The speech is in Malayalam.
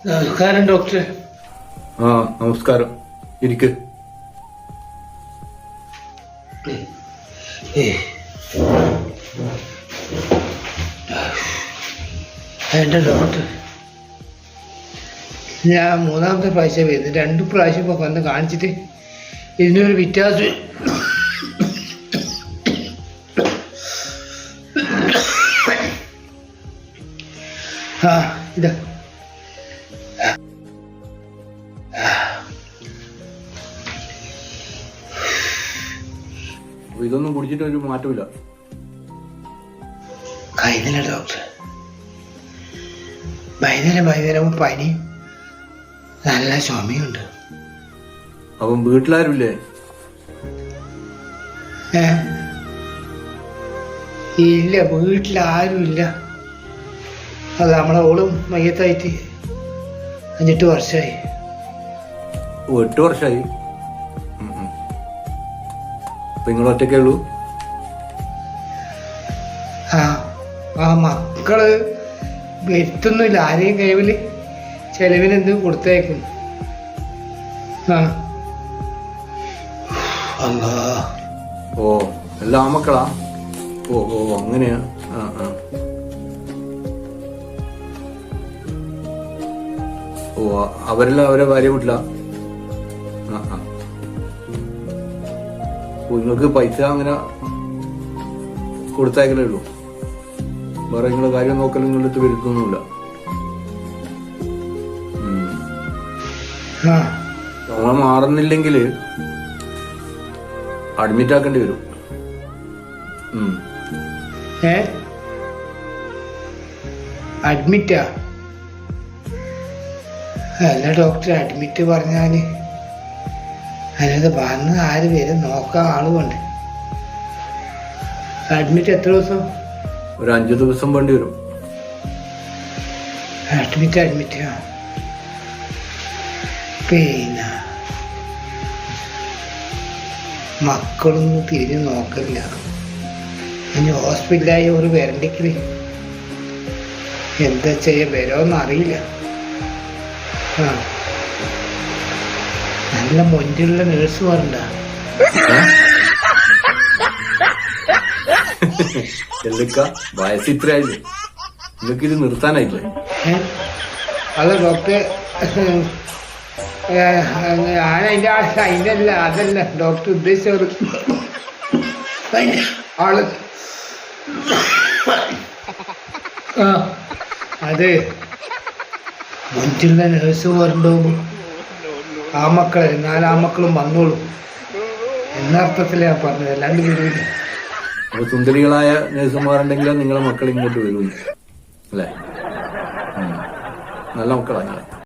നമസ്കാരം ഡോക്ടർ. ആ നമസ്കാരം, ഇരിക്ക്. എന്റെ ഡോക്ടർ, ഞാൻ മൂന്നാമത്തെ പ്രാവശ്യം വരുന്നത്. 2 പ്രാവശ്യം ഇപ്പൊ വന്ന് കാണിച്ചിട്ട് ഇതിനൊരു വ്യത്യാസം. ആ ഇതാ ഇതൊന്നും കുടിച്ചിട്ട് ഒരു മാറ്റമില്ല. കഴിഞ്ഞില്ല ഡോക്ടർ. വൈകുന്നേരം പനി, നല്ല ചുമയുണ്ട്. അപ്പം വീട്ടിലാരുമില്ലേ? ഇല്ല, വീട്ടിലാരുമില്ല. അത് നമ്മളെ ഓളും മയ്യത്തായിട്ട് 5-8 വർഷമായി. 8 വർഷമായി. അപ്പൊ നിങ്ങൾ ഒറ്റക്കേ ഉള്ളൂ? ആ മക്കള് വരുത്തൊന്നുമില്ല. ആരെയും കഴിവില് ചെലവിനെന്തും കൊടുത്തേക്കും. ഓ എല്ലാ മക്കളാ? ഓ ഓ അങ്ങനെയാ. ഓ അവരെല്ലാം അവരെ ഭാര്യ വീട്ടിലാ? നിങ്ങൾക്ക് പൈസ അങ്ങനെ കൊടുത്തയക്കലേ ഉള്ളൂ, വേറെ നിങ്ങളെ കാര്യം നോക്കലും നിങ്ങളടുത്ത് വരുത്തൊന്നുമില്ല. നമ്മളെ മാറുന്നില്ലെങ്കിൽ അഡ്മിറ്റ് ആക്കേണ്ടി വരും. അഡ്മിറ്റാ? അല്ല ഡോക്ടർ, അഡ്മിറ്റ് പറഞ്ഞാല് അതിനകത്ത് വന്ന് ആര് വരും നോക്കാൻ ആളുമുണ്ട്. അഡ്മിറ്റ് എത്ര ദിവസം? ഒരു 5 ദിവസം വേണ്ടി വരും. അഡ്മിറ്റ് പിന്നെ മക്കളൊന്നും തിരിഞ്ഞു നോക്കില്ല. ഇനി ഹോസ്പിറ്റലായി ഒരു വരണ്ടെങ്കിൽ എന്താ ചെയ്യാൻ വരുമോന്ന് അറിയില്ല. നല്ല മൊഞ്ചുള്ള നേഴ്സ് പറഞ്ഞ വയസ്സ് ഇത്രയായില്ലേ, നിങ്ങൾക്ക് ഇത് നിർത്താനായില്ലേ? അത് ഡോക്ടറെ, അതല്ല ഡോക്ടർ ഉദ്ദേശിച്ചത്. ആള് അത് മൊഞ്ചുള്ള നേഴ്സ് പറഞ്ഞുണ്ടാവുമ്പോ ആ മക്കളെ 4 ആമക്കളും വന്നോളും എന്നർത്ഥത്തിലാ പറഞ്ഞത്, അല്ലാണ്ട് വരില്ല. അപ്പൊ സുന്ദരികളായ നേഴ്സുമാരുണ്ടെങ്കിലും നിങ്ങളെ മക്കൾ ഇങ്ങോട്ട് വരും അല്ലേ? നല്ല മക്കളാണ്.